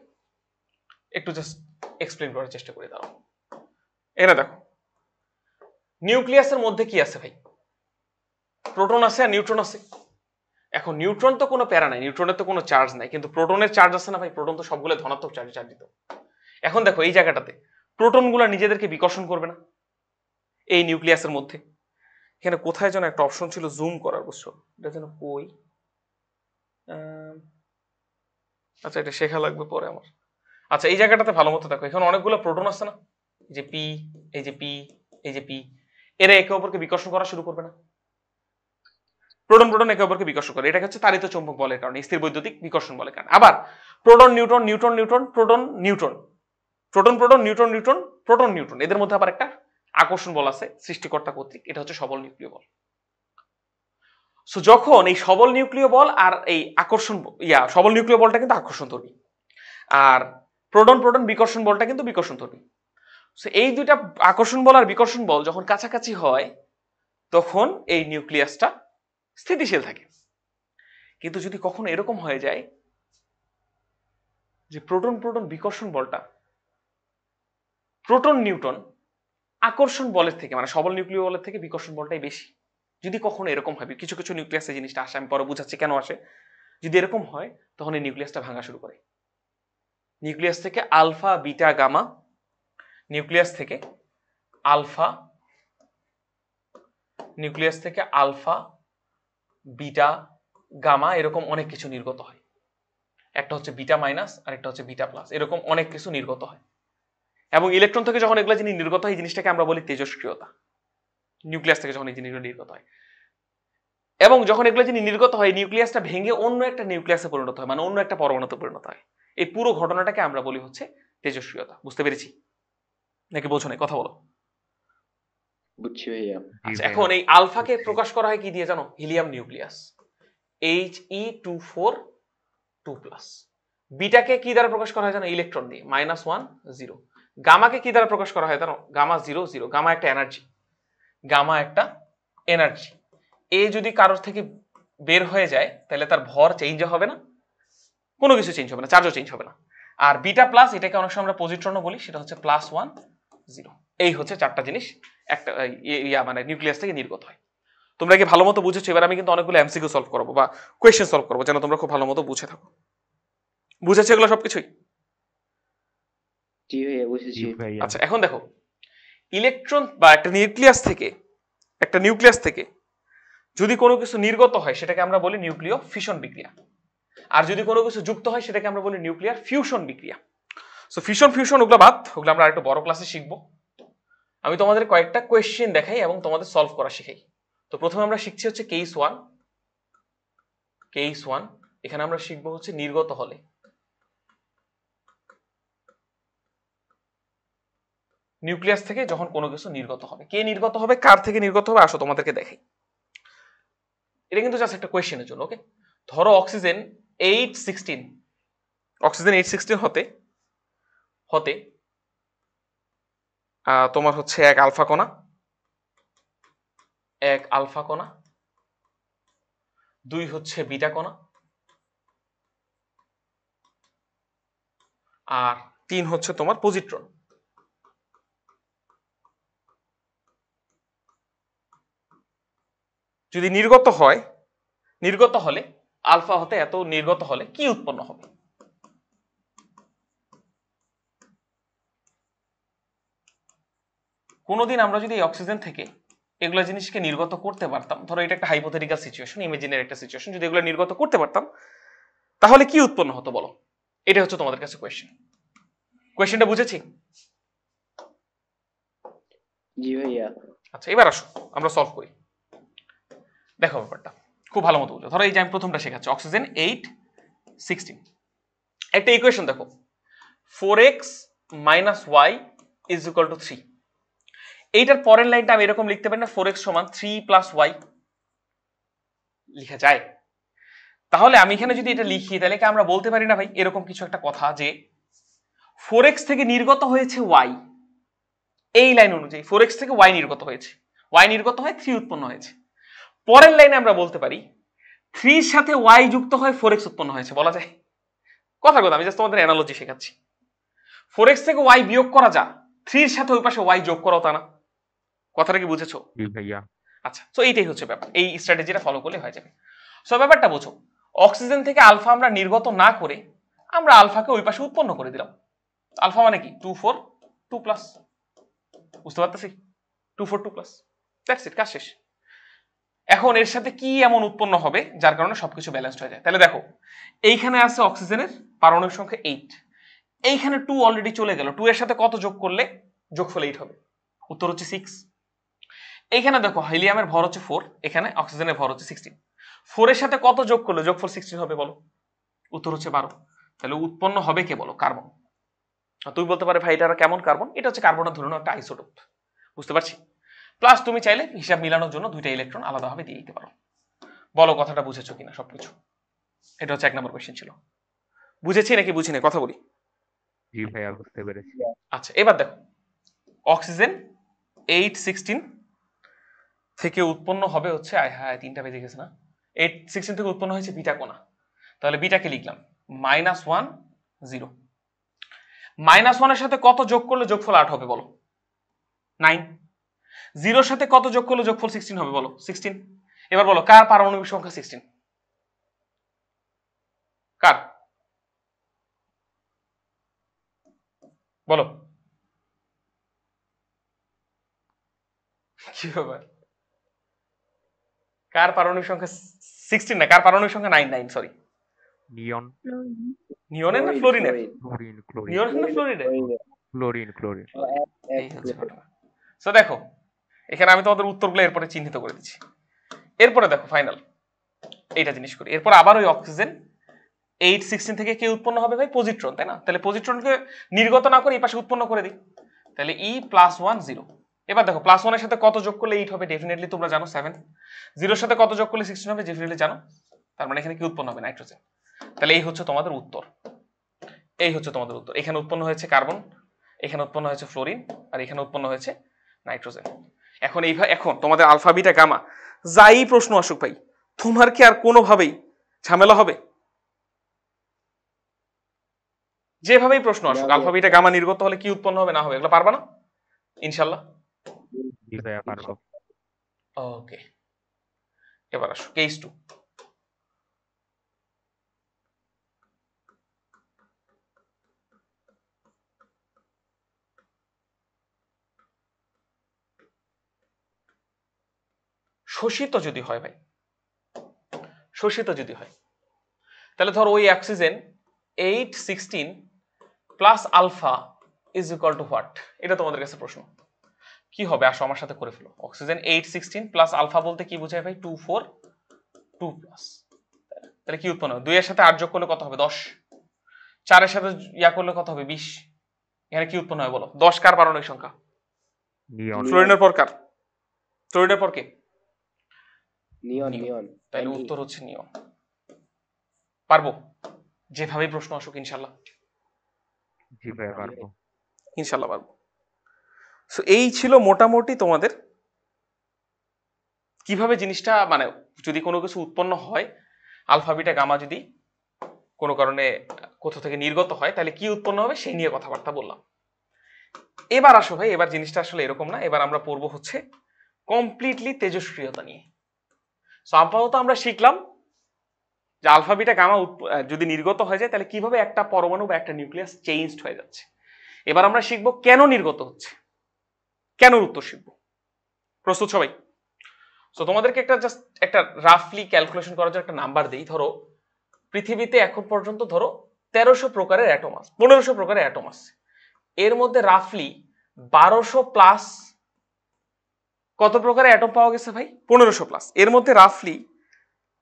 একটু জাস্ট এক্সপ্লেন করার চেষ্টা করে দাও। এখানে দেখো নিউক্লিয়াসের মধ্যে কি আছে ভাই? প্রোটন আছে আর নিউট্রন আছে। এখন নিউট্রন তো কোনো প্যারা নাই, নিউট্রনের তো কোনো চার্জ নাই, কিন্তু প্রোটনের চার্জ আছে না ভাই? প্রোটন তো সবগুলো ধনাত্মক চার্জিত। এখন দেখো এই জায়গাটাতে প্রোটনগুলো নিজেদেরকে বিকর্ষণ করবে না এই নিউক্লিয়াসের মধ্যে। এখানে কোথায় যেন একটা অপশন ছিল জুম করার, বুঝছো? এটা যেন কই, আচ্ছা এটা শেখা লাগবে পরে আমার। আচ্ছা এই জায়গাটাতে ভালো মতো দেখো, এখানে অনেকগুলো প্রোটন আছে না? এই যে পি, এই যে পি, এই যে পি, এরা একে অপরকে বিকর্ষণ করা শুরু করবে না? প্রোটন প্রোটন একে অপরকে বিকর্ষণ করে, এটা হচ্ছে তাড়িত চৌম্বক বলের কারণে, স্থির বৈদ্যুতিক বিকর্ষণ বলের কারণে। আবার proton neutron, neutron neutron, proton neutron, proton proton, neutron neutron, proton neutron, এদের মধ্যে আবার একটা আকর্ষণ বল আছে সৃষ্টিকর্তা কর্তৃক, এটা হচ্ছে সবল নিউক্লিয় বল। সো যখন এই সবল নিউক্লিয় বল আর এই আকর্ষণ সবল নিউক্লিয় বলটা কিন্তু আকর্ষণ ধর্মী, আর প্রোটন প্রোটন বিকর্ষণ বলটা কিন্তু বিকর্ষণ ধর্মী। সো এই দুইটা আকর্ষণ বল আর বিকর্ষণ বল যখন কাছাকাছি হয় তখন এই নিউক্লিয়াসটা স্থিতিশীল থাকে। কিন্তু যদি কখনো এরকম হয়ে যায় যে প্রোটন প্রোটন বিকর্ষণ বলটা প্রোটন নিউট্রন আকর্ষণ বলের থেকে, মানে সবল নিউক্লিয় বলের থেকে বিকর্ষণ বলটাই বেশি, যদি কখনো এরকম হয়, কিছু কিছু নিউক্লিয়াসে জিনিসটা আসে, আমি পরে বুঝাচ্ছি কেন আসে, যদি এরকম হয় তখন এই নিউক্লিয়াসটা ভাঙা শুরু করে। নিউক্লিয়াস থেকে আলফা বিটা গামা, নিউক্লিয়াস থেকে আলফা, নিউক্লিয়াস থেকে আলফা বিটা গামা, এরকম অনেক কিছু নির্গত হয়। একটা হচ্ছে বিটা মাইনাস আর একটা হচ্ছে বিটা প্লাস, এরকম অনেক কিছু নির্গত হয়। এবং ইলেকট্রন থেকে যখন এগুলো জিনিস নির্গত হয়, এই জিনিসটাকে আমরা বলি তেজস্ক্রিয়তা। নিউক্লিয়াস থেকে যখন এই জিনিসগুলো নির্গত হয়, এবং যখন এগুলো জিনিস নির্গত হয়, নিউক্লিয়াসটা ভেঙে অন্য একটা নিউক্লিয়াসে পরিণত হয়, মানে অন্য একটা পরমাণুতে পরিণত হয়। এই পুরো ঘটনাটাকে আমরা বলি হচ্ছে তেজস্ক্রিয়তা। বুঝতে পেরেছি নাকি বোঝো নাই? কথা বলো। বুঝছি ভাইয়া। আচ্ছা এখন এই আলফাকে প্রকাশ করা হয় কি দিয়ে জানো? Helium nucleus, He242+। বিটাকে কি দ্বারা প্রকাশ করা হয় জানো? ইলেকট্রন দিয়ে, -1 0। গামাকে কি দ্বারা প্রকাশ করা হয় জানো? গামা 0 0। গামা একটা এনার্জি, গামা একটা এনার্জি। এ যদি কারোর থেকে বের হয়ে যায় তাহলে তার ভর চেঞ্জ হবে না, কোনো কিছু চেঞ্জ হবে না, চার্জও চেঞ্জ হবে না। আর বিটা প্লাস, এটাকে অনেক সময় আমরা পজিট্রনও বলি, সেটা হচ্ছে +1 0। এই হচ্ছে চারটা জিনিস একটা মানে নিউক্লিয়াস থেকে নির্গত হয়। তোমরা কি ভালো মতো বুঝেছো? এবার আমি কিন্তু অনেকগুলো এমসিকিউ সলভ করবো বা কোয়েশ্চেন সলভ করবো, যেন তোমরা খুব ভালো মতো বুঝে থাকো। বুঝেছো এগুলো সবকিছুই? জি ভাইয়া জি বুঝেছি। ভাইয়া। আচ্ছা, এখন দেখো, ইলেকট্রন বা একটা নিউক্লিয়াস থেকে যদি কোনো কিছু নির্গত হয় সেটাকে আমরা বলি নিউক্লিয় ফিশন বিক্রিয়া, আর যদি কোনো কিছু যুক্ত হয় সেটাকে আমরা বলি নিউক্লিয়ার ফিউশন বিক্রিয়া। সো ফিউশন ওগুলো বাদ, ওগুলো আমরা আরেকটু বড় ক্লাসে শিখবো। আমি তোমাদের কয়েকটা কোয়েশ্চেন দেখাই এবং তোমাদের সলভ করা শিখাই। তো প্রথমে আমরা শিখছি হচ্ছে কেস ওয়ান। এখানে আমরা শিখবো হচ্ছে নির্গত হলে। নিউক্লিয়াস থেকে যখন কোনো কিছু নির্গত হবে, কে নির্গত হবে, কার থেকে নির্গত হবে, আসো তোমাদেরকে দেখাই। এটা কিন্তু জাস্ট একটা কোয়েশ্চেনের জন্য, ওকে? ধরো অক্সিজেন 816 হতে তোমার হচ্ছে এক আলফা কণা, 2 হচ্ছে বিটা কণা, আর 3 হচ্ছে তোমার পজিট্রন। যদি নির্গত হলে আলফা হতে এত নির্গত হলে কি উৎপন্ন হবে? কোনোদিন আমরা যদি এই অক্সিজেন থেকে এগুলো জিনিসকে নির্গত করতে পারতাম, ধরো এটা একটা হাইপোথেটিক্যাল সিচুয়েশন, ইমেজিনের একটা সিচুয়েশন, যদি এগুলো নির্গত করতে পারতাম তাহলে কি উৎপন্ন হতো বলো? এটা হচ্ছে তোমাদের কাছে কোয়েশ্চেনটা বুঝেছি? জি ভাইয়া। আচ্ছা, এবার আসো আমরা সলভ করি। দেখো ব্যাপারটা খুব ভালো মতো বুঝো। ধরো এই যে আমি প্রথমটা শেখাচ্ছি, অক্সিজেন 816। একটা ইকুয়েশন দেখো, 4x - y = 3। এইটার পরের লাইনটা আমি এরকম লিখতে পারি না, 4x = 3 + y লিখা যায়? তাহলে আমি এখানে যদি এটা লিখি তাহলে কি আমরা বলতে পারি না ভাই এরকম কিছু একটা কথা যে 4x থেকে নির্গত হয়েছে y, এই লাইন অনুযায়ী 4x থেকে y নির্গত হয়েছে, y নির্গত হয় 3 উৎপন্ন হয়েছে। পরের লাইনে আমরা বলতে পারি 3 এর সাথে y যুক্ত হয় 4x উৎপন্ন হয়েছে, বলা যায়? কথা আমি জাস্ট তোমাদের অ্যানালজি শেখাচ্ছি। 4x থেকে y বিয়োগ করা যা, 3 এর সাথে ওই পাশে y যোগ করাও তা না। কথাটা কি বুঝেছো? জি ভাইয়া। আচ্ছা, সো এইটাই হচ্ছে ব্যাপার, এই স্ট্র্যাটেজিটা ফলো করলে হয়ে যাবে। সো ব্যাপারটা বোঝো, অক্সিজেন থেকে আলফা আমরা নির্গত না করে আমরা আলফাকে ওই পাশে উৎপন্ন করে দিলাম। আলফা মানে কি 2 4 2 প্লাস, বুঝতে পারতেছি? 2 4 2 প্লাস, দ্যাটস ইট, কাজ শেষ। এখন এর সাথে কি এমন উৎপন্ন হবে যার কারণে সবকিছু ব্যালেন্সড হয়ে যায়? তাহলে দেখো, এইখানে আছে অক্সিজেনের পারমাণবিক সংখ্যা 8, এইখানে 2 অলরেডি চলে গেল, 2 এর সাথে কত যোগ করলে যোগফল 8 হবে? উত্তর হচ্ছে 6। এইখানে দেখো হিলিয়ামের ভর হচ্ছে 4, এখানে অক্সিজেনের ভর হচ্ছে 16, 4 এর সাথে কত যোগ করলে যোগফল 16 হবে বলো? উত্তর হচ্ছে 12। তাহলে উৎপন্ন হবে কে বলো? কার্বন। তুই বলতে পারে ভাই এটা কেমন কার্বন? এটা হচ্ছে কার্বনের ধরুন একটা আইসোটোপ, বুঝতে পারছি? প্লাস তুমি চাইলে হিসাব মিলানোর জন্য দুইটা ইলেকট্রন আলাদাভাবে দিয়ে দিতে পারো। বলো কথাটা বুঝেছো কিনা সবকিছু? এটা হচ্ছে 1 নম্বর কোয়েশ্চেন ছিল। বুঝেছি নাকি বুঝিনি কথা বলি? জি ভাইয়া বুঝতে পেরেছি। আচ্ছা, এবার দেখো, অক্সিজেন 816 থেকে উৎপন্ন হবে হচ্ছে, হ্যাঁ 3টা বেজে গেছে না, 816 থেকে উৎপন্ন হয়েছে বিটা কণা। তাহলে বিটাকে লিখলাম -1 0। -1 এর সাথে কত যোগ করলে যোগফল 8 হবে বলো? 9। 0 এর সাথে কত যোগ করলে যোগফল 16 হবে বলো? 16। এবার বলো কার পারমাণবিক সংখ্যা 16? কার বলো? কি ব্যাপার, কার পারমাণবিক সংখ্যা 16 না, কার পারমাণবিক সংখ্যা 9 সরি? নিয়ন। নিয়নের না ফ্লোরিনের? ক্লোরিন নিয়নের না ফ্লোরিনের? ক্লোরিন। এই হচ্ছে ঘটনা। সো দেখো, এখানে আমি তোমাদের উত্তরগুলো এরপরে চিহ্নিত করে দিচ্ছি। এরপরে দেখো ফাইনাল এইটা জিনিস করি। এরপর আবার ওই অক্সিজেন 816 থেকে কে উৎপন্ন হবে ভাই? পজিট্রন, তাই না? তাহলে পজিট্রনকে নির্গত না করে এই পাশে উৎপন্ন করে দিই, তাহলে E +1 0। এবার দেখো +1 এর সাথে কত যোগ করলে 8 হবে? ডেফিনেটলি তোমরা জানো 7। 0 এর সাথে কত যোগ করলে 16 হবে? ডেফিনেটলি জানো। তার মানে এখানে কি উৎপন্ন হবে? নাইট্রোজেন। তাহলে এই হচ্ছে তোমাদের উত্তর, এখানে উৎপন্ন হয়েছে কার্বন, এখানে উৎপন্ন হয়েছে ফ্লোরিন, আর এখানে উৎপন্ন হয়েছে নাইট্রোজেন। এখন তোমাদের আলফা বিটা গামা যাই প্রশ্ন আসুক ভাই, তোমার কি আর কোনোভাবেই ঝামেলা হবে? যেভাবেই প্রশ্ন আসুক, আলফা বিটা গামা নির্গত হলে কি উৎপন্ন হবে না হবে এগুলো পারবা না ইনশাল্লাহ? জি ভাইয়া পারবো। ওকে, এবার আসো কেস 2। শোষিত যদি হয় ভাই, শোষিত যদি হয়, তাহলে ধর ওই oxygen 816 plus alpha is equal to what? এটা তোমাদের কাছে প্রশ্ন। কি হবে আসো আমার সাথে করে ফেলো। অক্সিজেন 816 প্লাস আলফা বলতে কি বোঝায় ভাই? 242 প্লাস, তাহলে কি উৎপন্ন হবে? 2 এর সাথে 8 যোগ করলে কত হবে? 10। 4 এর সাথে ইয়া করলে কত হবে? 20। এখানে কি উৎপন্ন হয় বলো? 10 কার পারমাণবিক সংখ্যা? নিয়ন। ফ্লোরিনের পর কার? ফ্লোরিনের পর কে? নিয়ন নিয়ন। নিয়ন তাহলে Ne. উত্তর হচ্ছে নিয়ন। পারবো যেভাবেই প্রশ্ন আসুক ইনশাল্লাহ? জি ভাইয়া পারবো। ইনশাল্লাহ পারবো। সো এই ছিল মোটামুটি তোমাদের কিভাবে জিনিসটা, মানে যদি কোনো কিছু উৎপন্ন হয়, আলফা বিটা গামা যদি কোনো কারণে কোথা থেকে নির্গত হয়, তাহলে কি উৎপন্ন হবে সেই নিয়ে কথাবার্তা বললাম। এবার আসো ভাই, এবার জিনিসটা আসলে এরকম না। এবার আমরা পড়বো হচ্ছে কমপ্লিটলি তেজস্ক্রিয়তা নিয়ে। সো আপাতত আমরা শিখলাম যে আলফা বিটা গামা যদি নির্গত হয়ে যায় তাহলে কিভাবে একটা পরমাণু বা একটা নিউক্লিয়াস চেঞ্জড হয়ে যাচ্ছে। এবার আমরা শিখবো কেন নির্গত হচ্ছে, কেন উত্তর শিখবো। প্রস্তুত সবাই? সো তোমাদেরকে একটা জাস্ট একটা রাফলি ক্যালকুলেশন করার জন্য একটা নাম্বার দেই। ধরো পৃথিবীতে এখন পর্যন্ত ধরো 1300 প্রকারের অ্যাটম আছে, 1500 প্রকারের অ্যাটম আছে। এর মধ্যে রাফলি 1200 প্লাস কত প্রকারের অ্যাটম পাওয়া গেছে ভাই? 1500 প্লাস। এর মধ্যে রাফলি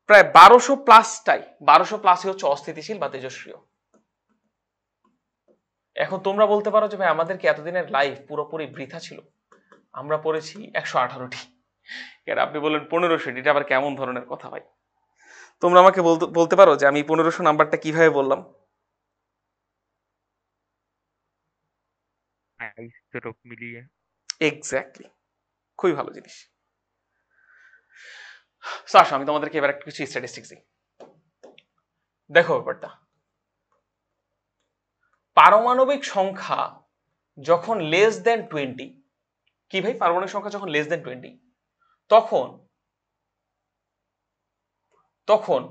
প্রায় 1200 প্লাসটাই, 1200 প্লাসই হচ্ছে অস্থিতিশীল বা তেজস্ক্রিয়। এখন তোমরা বলতে পারো যে ভাই আমাদের কি এতদিনের লাইফ পুরোপুরি বৃথা ছিল? আমরা পড়েছি 118টি, এর আপনি বললেন 1500, এটা আবার কেমন ধরনের কথা ভাই? তোমরা আমাকে বলতে পারো যে আমি 1500 নাম্বারটা কিভাবে বললাম? আইসোটোপ মিলিয়ে। এক্স্যাক্টলি, খুবই ভালো জিনিস। আসো আমি তোমাদেরকে এবার একটু কিছু স্ট্যাটিস্টিক্স দিই। দেখো ব্যাপারটা, পারমাণবিক সংখ্যা যখন লেস দেন 20, কি ভাই? পারমাণবিক সংখ্যা যখন লেস দেন 20, তখন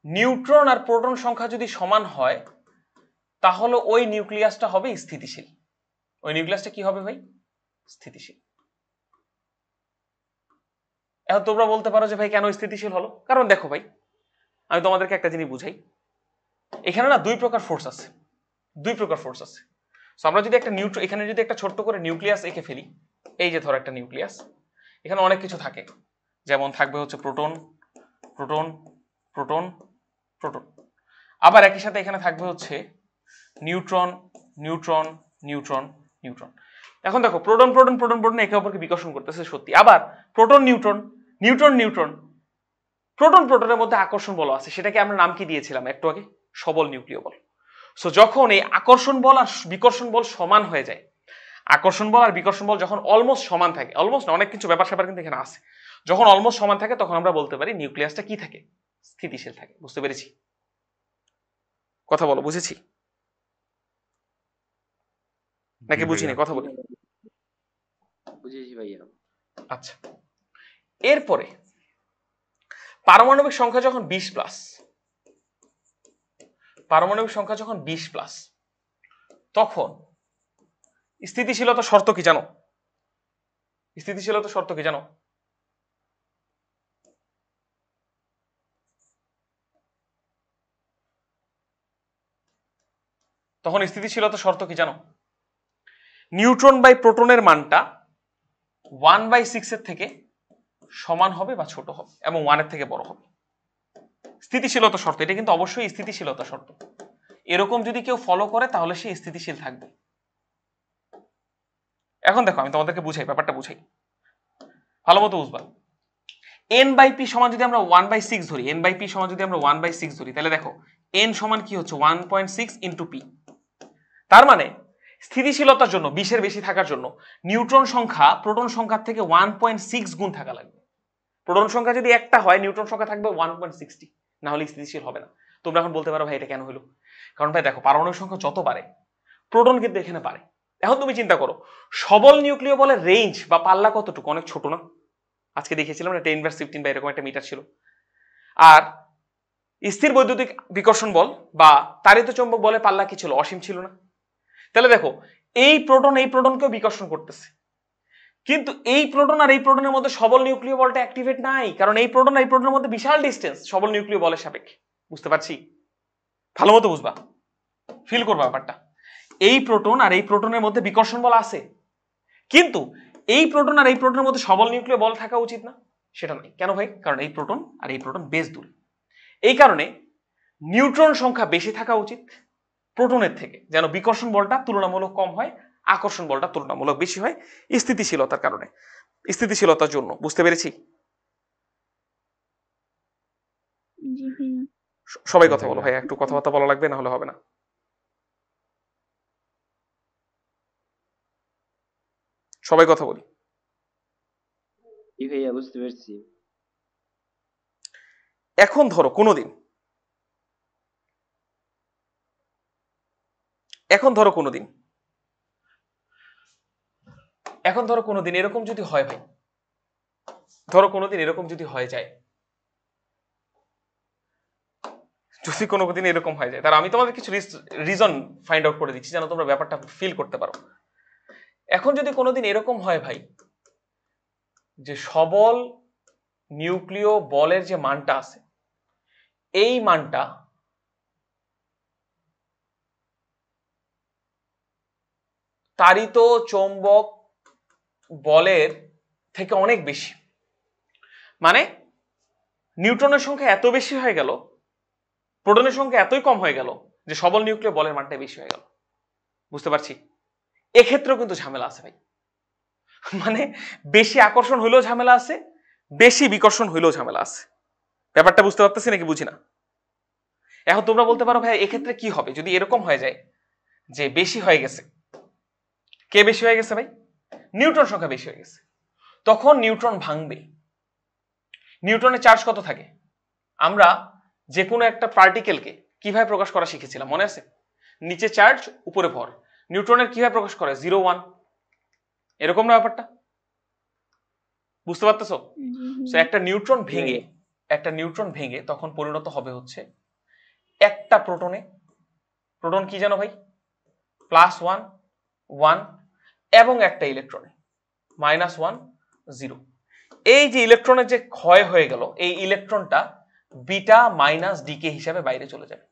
নিউট্রন আর প্রোটন সংখ্যা যদি সমান হয় তাহলে ওই নিউক্লিয়াসটা হবে স্থিতিশীল। ওই নিউক্লিয়াসটা কি হবে ভাই? স্থিতিশীল। এখন তোমরা বলতে পারো যে ভাই কেন স্থিতিশীল হলো? কারণ দেখো ভাই, আমি তোমাদেরকে একটা জিনিস বুঝাই। এখানে না দুই প্রকার ফোর্স আছে, দুই প্রকার ফোর্স আছে। সো আমরা যদি একটা এখানে যদি একটা ছোট্ট করে নিউক্লিয়াস এঁকে ফেলি, এই যে ধরো একটা নিউক্লিয়াস, এখানে অনেক কিছু থাকে, যেমন থাকবে হচ্ছে প্রোটন, প্রোটন, প্রোটন, প্রোটন। আবার একই সাথে এখানে থাকবে হচ্ছে নিউট্রন, নিউট্রন, নিউট্রন, নিউট্রন। এখন দেখো প্রোটন প্রোটন প্রোটন প্রোটন একে অপরকে বিকর্ষণ করতেছে সত্যি, আবার proton neutron, neutron neutron, proton প্রোটনের মধ্যে আকর্ষণ বল আছে, সেটাকে আমরা নাম কি দিয়েছিলাম একটু আগে? সবল নিউক্লিয় বল। সো যখন এই আকর্ষণ বল আর বিকর্ষণ বল সমান হয়ে যায়, আকর্ষণ বল আর বিকর্ষণ বল যখন অলমোস্ট সমান থাকে, অলমোস্ট অনেক কিছু ব্যাপার স্যাপার কিন্তু এখানে আছে, যখন অলমোস্ট সমান থাকে তখন আমরা বলতে পারি নিউক্লিয়াসটা কি থাকে? স্থিতিশীল থাকে। বুঝতে পেরেছি? কথা বলো, বুঝেছি নাকি বুঝিনি? কথা বলি। বুঝেছি ভাইয়া। আচ্ছা, এরপরে পারমাণবিক সংখ্যা যখন 20 প্লাস, পারমাণবিক সংখ্যা যখন 20 প্লাস, তখন স্থিতিশীলতা শর্ত কি জানো? স্থিতিশীলতা শর্ত কি জানো? তখন স্থিতিশীলতা শর্ত কি জানো? নিউট্রন বাই প্রোটনের মানটা 1/6 এর থেকে সমান হবে বা ছোট হবে এবং 1 এর থেকে বড় হবে। স্থিতিশীলতা শর্ত, এটা কিন্তু অবশ্যই স্থিতিশীলতা শর্ত। এরকম যদি কেউ ফলো করে তাহলে সে স্থিতিশীল থাকবে। এখন দেখো আমি তোমাদেরকে বুঝাই, ব্যাপারটা বুঝাই, ভালো মতো বুঝবা। n/p সমান যদি আমরা 1/6 ধরি, n/p সমান যদি আমরা 1/6 ধরি, তাহলে দেখো n সমান কি হচ্ছে? 1.6 ইন্টু p। তার মানে স্থিতিশীলতার জন্য 20 এর বেশি থাকার জন্য নিউট্রন সংখ্যা প্রোটন সংখ্যার থেকে 1.6 গুণ থাকা লাগবে। প্রোটন সংখ্যা যদি একটা হয়, নিউট্রন সংখ্যা থাকবে 1.60, না হলে স্থিতিশীল হবে না। তোমরা এখন বলতে পারো ভাই এটা কেন হলো? কারণ ভাই দেখো পারমাণবিক সংখ্যা যত বাড়ে, প্রোটন কিন্তু এখানে বাড়ে, এখন তুমি চিন্তা করো সবল নিউক্লিয় বলের রেঞ্জ বা পাল্লা কতটুকু, অনেক ছোট না? আজকে দেখেছিলাম না 10^15 বা এরকম একটা মিটার ছিল। আর স্থির বৈদ্যুতিক বিকর্ষণ বল বা তাড়িত চৌম্বক বলে পাল্লা কি ছিল? অসীম ছিল না? তাহলে দেখো এই প্রোটনকেও বিকর্ষণ করতেছে, কিন্তু এই প্রোটন আর এই প্রোটনের মধ্যে সবল নিউক্লিয় বলটা অ্যাক্টিভেট নাই, কারণ এই প্রোটন আর এই প্রোটনের মধ্যে বিশাল ডিস্টেন্স সবল নিউক্লিয় বলের সাপেক্ষে। বুঝতে পারছি? ভালো মতো বুঝবা, ফিল করবা ব্যাপারটা। এই প্রোটন আর এই প্রোটনের মধ্যে বিকর্ষণ বল আছে, কিন্তু এই প্রোটন আর এই প্রোটনের মধ্যে সবল নিউক্লিয় বল থাকা উচিত না, সেটা নাই। কেন ভাই? কারণ এই প্রোটন আর এই প্রোটন বেশ দূরে। এই কারণে নিউট্রন সংখ্যা বেশি থাকা উচিত প্রোটনের থেকে, যেন বিকর্ষণ বলটা তুলনামূলক কম হয়, আকর্ষণ বলটা তুলনামূলক বেশি হয়, স্থিতিশীলতার কারণে, স্থিতিশীলতার জন্য। বুঝতে পেরেছি? জি ভাইয়া। সবাই জি কথা বলো ভাইয়া। ভাই, একটু কথাবার্তা বলা লাগবে, না হলে হবে না। সবাই কথা বলি। জি ভাইয়া, বুঝতে পারছি। এখন ধরো কোনোদিন এরকম যদি হয় ভাই, ধরো কোনোদিন এরকম যদি হয়ে যায়, যদি কোনোদিন এরকম হয়ে যায়, তার আমি তোমাদের কিছু রিজন ফাইন্ড আউট করে দিচ্ছি যেন তোমরা ব্যাপারটা ফিল করতে পারো। এখন যদি কোনোদিন এরকম হয় ভাই যে সবল নিউক্লিয় বলের যে মানটা আছে, এই মানটা তাড়িত চৌম্বক বলের থেকে অনেক বেশি, মানে নিউট্রনের সংখ্যা এত বেশি হয়ে গেল, প্রোটনের সংখ্যা এতই কম হয়ে গেল যে সবল নিউক্লিয় বলের মানটা বেশি হয়ে গেল। বুঝতে পারছি? এক্ষেত্রেও কিন্তু ঝামেলা আছে ভাই, মানে বেশি আকর্ষণ হইলেও ঝামেলা আছে, বেশি বিকর্ষণ হইলেও ঝামেলা আছে। ব্যাপারটা বুঝতে পারতেছি নাকি বুঝি না? এখন তোমরা বলতে পারো ভাই এক্ষেত্রে কি হবে যদি এরকম হয়ে যায় যে বেশি হয়ে গেছে। কে বেশি হয়ে গেছে ভাই? নিউট্রন সংখ্যা বেশি হয়ে গেছে। তখন নিউট্রন ভাঙবে। নিউট্রনের চার্জ কত থাকে? আমরা যে কোনো একটা পার্টিকেলকে কিভাবে প্রকাশ করা শিখেছিলাম, মনে আছে? নিচে চার্জ উপরে ভর। নিউট্রনের কিভাবে প্রকাশ করে? 0 1, এরকম না ব্যাপারটা? বুঝতে পারতেছো? জি একটা নিউট্রন ভেঙে তখন পরিণত হবে হচ্ছে একটা প্রোটনে। প্রোটন কি জানো ভাই? +1 1 এবং একটা ইলেকট্রনে -1 0। এই যে ইলেকট্রনের যে ক্ষয় হয়ে গেল, এই ইলেকট্রনটা বিটা মাইনাস ডিকে হিসাবে বাইরে চলে যাবে।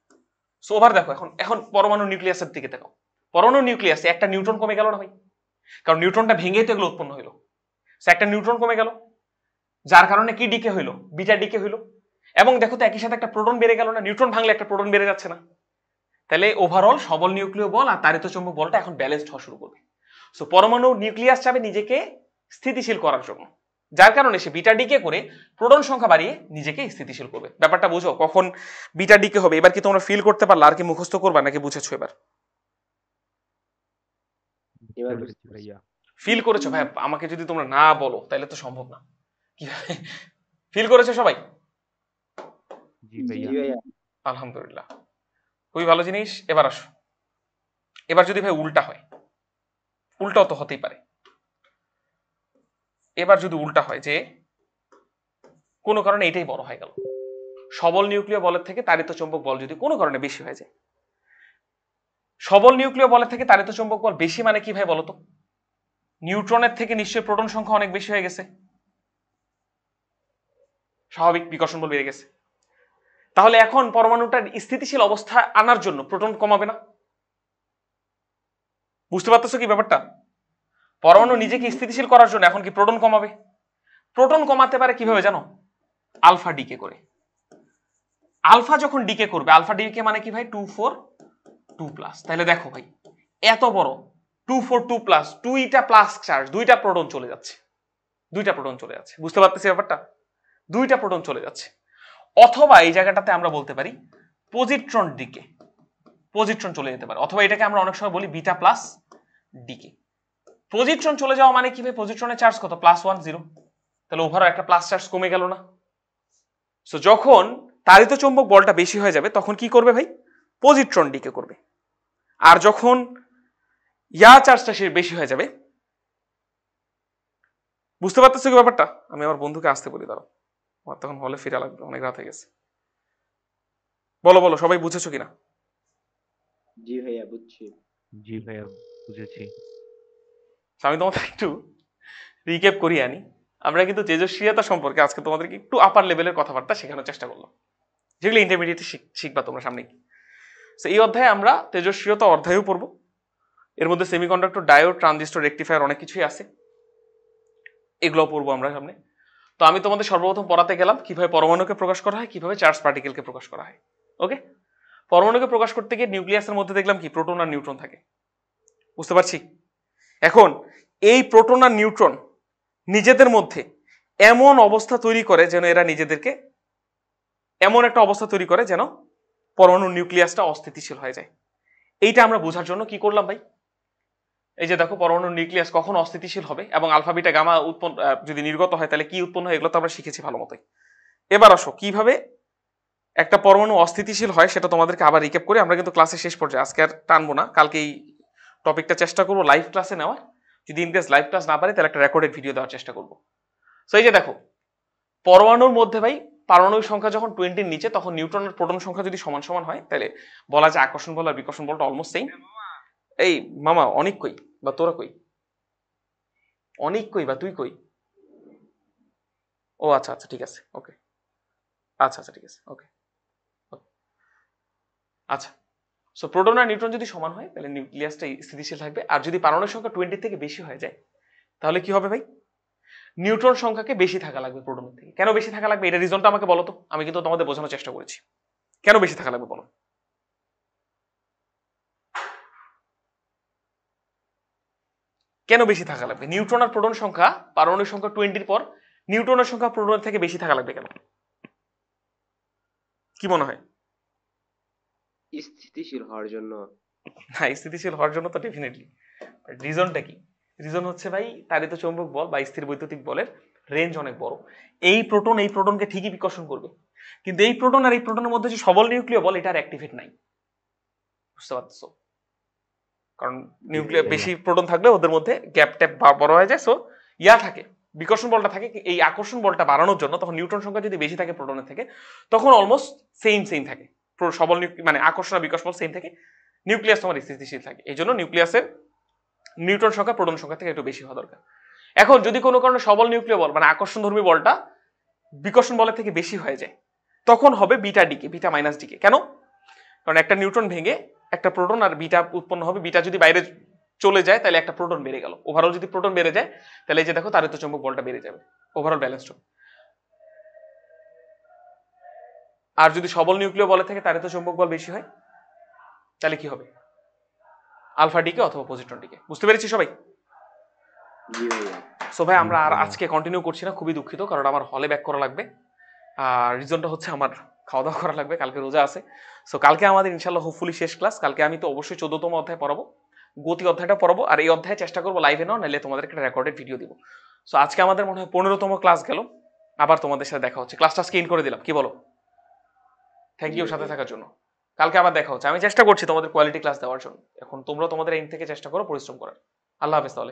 সো ওভার দেখো, এখন পরমাণু নিউক্লিয়াসের দিকে দেখো। পরমাণু নিউক্লিয়াসে একটা নিউট্রন কমে গেল না ভাই? কারণ নিউট্রনটা ভেঙেই তো এগুলো উৎপন্ন হইলো। একটা নিউট্রন কমে গেল, যার কারণে কি ডিকে হইলো? বিটা ডিকে হইলো। এবং দেখো তো একই সাথে একটা প্রোটন বেড়ে গেল না? নিউট্রন ভাঙলে একটা প্রোটন বেড়ে যাচ্ছে না? তাহলে ওভারঅল সবল নিউক্লিয় বল আর তাড়িত চৌম্বক বলটা এখন ব্যালেন্সড হওয়া শুরু করবে। সো পরমাণু নিউক্লিয়াস চাবে নিজেকে স্থিতিশীল করার জন্য, যার কারণে সে বিটা ডিকে করে প্রোটন সংখ্যা বাড়িয়ে নিজেকে স্থিতিশীল করবে। ব্যাপারটা বুঝো কখন বিটা ডিকে হবে? এবার কি তোমরা ফিল করতে পারলা? আর কি মুখস্থ করবা নাকি বুঝেছো? এবার এবার বুঝতে বুঝতে পেরেছি ভাইয়া। ফিল করেছো ভাই? আমাকে যদি তোমরা না বলো তাহলে তো সম্ভব না। কিভাবে ফিল করেছো সবাই? জি জি ভাইয়া। ভাইয়া। আলহামদুলিল্লাহ, খুবই ভালো জিনিস। এবার আসো, এবার যদি ভাই উল্টা হয়, উল্টাও তো হতেই পারে। এবার যদি উল্টা হয় যে কোনো কারণে এটাই বড় হয়ে গেল, সবল নিউক্লিয় বলের থেকে তাড়িত চৌম্বক বল যদি কোনো কারণে বেশি হয়ে যায়। সবল নিউক্লিয় বলের থেকে তাড়িত চৌম্বক বল বেশি মানে কি ভাই বলতো? নিউট্রনের থেকে নিশ্চয়ই প্রোটন সংখ্যা অনেক বেশি হয়ে গেছে, স্বাভাবিক বিকর্ষণ বল বেড়ে গেছে। তাহলে এখন পরমাণুটার স্থিতিশীল অবস্থা আনার জন্য প্রোটন কমাবে না? বুঝতে পারতেছো কি ব্যাপারটা? পরমাণু নিজেকে স্থিতিশীল করার জন্য এখন কি প্রোটন কমাবে? প্রোটন কমাতে পারে কিভাবে জানো? আলফা ডিকে করে। আলফা যখন ডিকে করবে, আলফা ডিকে মানে কি ভাই? 2 4 2 প্লাস। তাহলে দেখো ভাই এত বড় 2 4 2 প্লাস, দুইটা প্লাস চার্জ, দুইটা প্রোটন চলে যাচ্ছে, দুইটা প্রোটন চলে যাচ্ছে। বুঝতে পারতেছি ব্যাপারটা? দুইটা প্রোটন চলে যাচ্ছে। অথবা এই জায়গাটাতে আমরা বলতে পারি পজিট্রন দিকে, পজিট্রন চলে যেতে পারে, অথবা এটাকে আমরা অনেক সময় বলি বিটা প্লাস ডিকে। পজিট্রন চলে যাওয়া মানে কি ভাই? পজিট্রনের চার্জ কত? +1 0। তাহলে ওভারঅল একটা প্লাস চার্জ কমে গেল না? সো যখন তাড়িত চৌম্বক বলটা বেশি হয়ে যাবে তখন কি করবে ভাই? পজিট্রন ডিকে করবে। আর যখন ইয়া চার্জটা বেশি হয়ে যাবে। বুঝতে পারতেছো কি ব্যাপারটা? আমি আমার বন্ধুকে আসতে বলি, দাঁড়াও, আমার তখন হলে ফিরা লাগবে, অনেক রাত হয়ে গেছে। বলো বলো, সবাই বুঝেছো কিনা? জি ভাইয়া বুঝছি। জি ভাইয়া, বুঝেছি। তো আমি তোমাদের একটু রিক্যাপ করিয়ে আনি। আমরা কিন্তু তেজস্ক্রিয়তা সম্পর্কে আজকে তোমাদেরকে একটু আপার লেভেলের কথাবার্তা শেখানোর চেষ্টা করলাম, যেগুলো ইন্টারমিডিয়েটে শিখবা তোমরা সামনে। তো এই অধ্যায়ে আমরা তেজস্ক্রিয়তা অধ্যায়ও পড়বো। এর মধ্যে সেমিকন্ডাক্টর, ডায়োড, ট্রানজিস্টর, রেকটিফায়ার অনেক কিছুই আছে, এগুলো পড়বো আমরা সামনে। তো আমি তোমাদের সর্বপ্রথম পড়াতে গেলাম কিভাবে পরমাণুকে প্রকাশ করা হয়, কিভাবে চার্জ পার্টিকেলকে প্রকাশ করা হয়। ওকে, পরমাণুকে প্রকাশ করতে গিয়ে নিউক্লিয়াসের মধ্যে দেখলাম কি প্রোটন আর নিউট্রন থাকে, বুঝতে পারছি। এখন এই প্রোটন আর নিউট্রন নিজেদের মধ্যে এমন অবস্থা তৈরি করে যেন এরা নিজেদেরকে এমন একটা অবস্থা তৈরি করে যেন পরমাণুর নিউক্লিয়াসটা অস্থিতিশীল হয়ে যায়। এইটা আমরা বোঝার জন্য কি করলাম ভাই, এই যে দেখো পরমাণুর নিউক্লিয়াস কখন অস্থিতিশীল হবে এবং আলফা বিটা গামা উৎপন্ন যদি নির্গত হয় তাহলে কি উৎপন্ন হয়, এগুলো তো আমরা শিখেছি ভালো মতোই। এবার আসো কিভাবে একটা পরমাণু অস্থিতিশীল হয় সেটা তোমাদেরকে আবার রিক্যাপ করি। আমরা কিন্তু ক্লাসের শেষ পর্যায়ে, আজকে আর টানবো না, কালকে এই টপিকটা চেষ্টা করবো লাইভ ক্লাসে নেওয়ার। যদি ইনকেস লাইভ ক্লাস না পারি তাহলে একটা রেকর্ডেড ভিডিও দেওয়ার চেষ্টা করবো। সো এই যে দেখো পরমাণুর মধ্যে ভাই পারমাণবিক সংখ্যা যখন 20-র নিচে, তখন নিউট্রন আর প্রোটন সংখ্যা যদি সমান সমান হয় তাহলে বলা যায় আকর্ষণ বল আর বিকর্ষণ বলটা অলমোস্ট সেম। এই মামা অনেক কই বা তোরা কই, অনেক কই বা তুই কই? ও আচ্ছা আচ্ছা ঠিক আছে, ওকে, আচ্ছা আচ্ছা ঠিক আছে, ওকে। আচ্ছা, সো প্রোটন আর নিউট্রন যদি সমান হয় তাহলে নিউক্লিয়াসটা স্থিতিশীল থাকবে। আর যদি পারমাণবিক সংখ্যা 20 থেকে বেশি হয়ে যায় তাহলে কি হবে ভাই, নিউট্রন সংখ্যাকে বেশি থাকা লাগবে প্রোটনের থেকে। কেন বেশি থাকা লাগবে, এটা রিজনটা আমাকে বলো তো, আমি কিন্তু তোমাদের বোঝানোর চেষ্টা করেছি। কেন বেশি থাকা লাগবে বলো? কেন বেশি থাকা লাগবে? নিউট্রন আর প্রোটন সংখ্যা পারমাণবিক সংখ্যা 20-র পর নিউট্রনের সংখ্যা প্রোটনের থেকে বেশি থাকা লাগবে কেন, কি মনে হয়? স্থিতিশীল হওয়ার জন্য। হ্যাঁ, স্থিতিশীল হওয়ার জন্য তো ডেফিনেটলি। রিজনটা কি? রিজন হচ্ছে ভাই তাড়িত চৌম্বক বল বা স্থির বৈদ্যুতিক বলের রেঞ্জ অনেক বড়। এই প্রোটনকে ঠিকই বিকর্ষণ করবে, কিন্তু এই প্রোটন আর এই প্রোটনের মধ্যে যে সবল নিউক্লিয় বল এটা আর অ্যাক্টিভেট নাই, বুঝতে পারছো? কারণ নিউক্লিয়ার বেশি প্রোটন থাকলে ওদের মধ্যে গ্যাপ ট্যাপ বড় হয়ে যায়, সো ইয়া থাকে, বিকর্ষণ বলটা থাকে। এই আকর্ষণ বলটা বাড়ানোর জন্য তখন নিউট্রন সংখ্যা যদি বেশি থাকে প্রোটনের থেকে, তখন অলমোস্ট সেম থাকে, সবল মানে আকর্ষণ আর বিকর্ষণ বল সেম থাকে, নিউক্লিয়াস তোমার স্থিতিশীল থাকে। এই জন্য নিউক্লিয়াসের নিউট্রন সংখ্যা প্রোটন সংখ্যা থেকে একটু বেশি হওয়া দরকার। এখন যদি কোনো কারণে সবল নিউক্লিয় বল মানে আকর্ষণধর্মী বলটা বিকর্ষণ বলের থেকে বেশি হয়ে যায়, তখন হবে বিটা মাইনাস ডিকে। কেন? কারণ একটা নিউট্রন ভেঙে একটা প্রোটন আর বিটা উৎপন্ন হবে। বিটা যদি বাইরে চলে যায় তাহলে একটা প্রোটন বেড়ে গেল। ওভারঅল যদি প্রোটন বেড়ে যায় তাহলে এই যে দেখো তাড়িত চৌম্বক বলটা বেড়ে যাবে, ওভারঅল ব্যালেন্সড হবে। আর যদি সবল নিউক্লিয় বলে থেকে তাড়িত চৌম্বক বল বেশি হয় তাহলে কি হবে, আলফা ডিকে অথবা পজিট্রন ডিকে। বুঝতে পেরেছি সবাই? জি ভাইয়া। সো ভাই আমরা আর আজকে কন্টিনিউ করছি না, খুবই দুঃখিত, কারণ আমার হলে ব্যাক করা লাগবে। আর রিজনটা হচ্ছে আমার খাওয়া দাওয়া করা লাগবে, কালকে রোজা আছে। সো কালকে আমাদের ইনশাল্লাহ হোপফুলি শেষ ক্লাস। কালকে আমি তো অবশ্যই 14তম অধ্যায় পড়াবো, গতি অধ্যায়টা পড়াবো, আর এই অধ্যায়ে চেষ্টা করবো লাইভে নাও, নাহলে তোমাদের একটা রেকর্ডেড ভিডিও দিব। সো আজকে আমাদের মনে হয় 15তম ক্লাস গেল, আবার তোমাদের সাথে দেখা হচ্ছে। ক্লাসটা স্ক্রিন করে দিলাম, কি বলো? থ্যাংক ইউ সাথে থাকার জন্য। কালকে আবার দেখা হচ্ছে। আমি চেষ্টা করছি তোমাদের কোয়ালিটি ক্লাস দেওয়ার জন্য। এখন তোমরা তোমাদের এন্ড থেকে চেষ্টা করো পরিশ্রম করার। আল্লাহ হাফেজ তাহলে।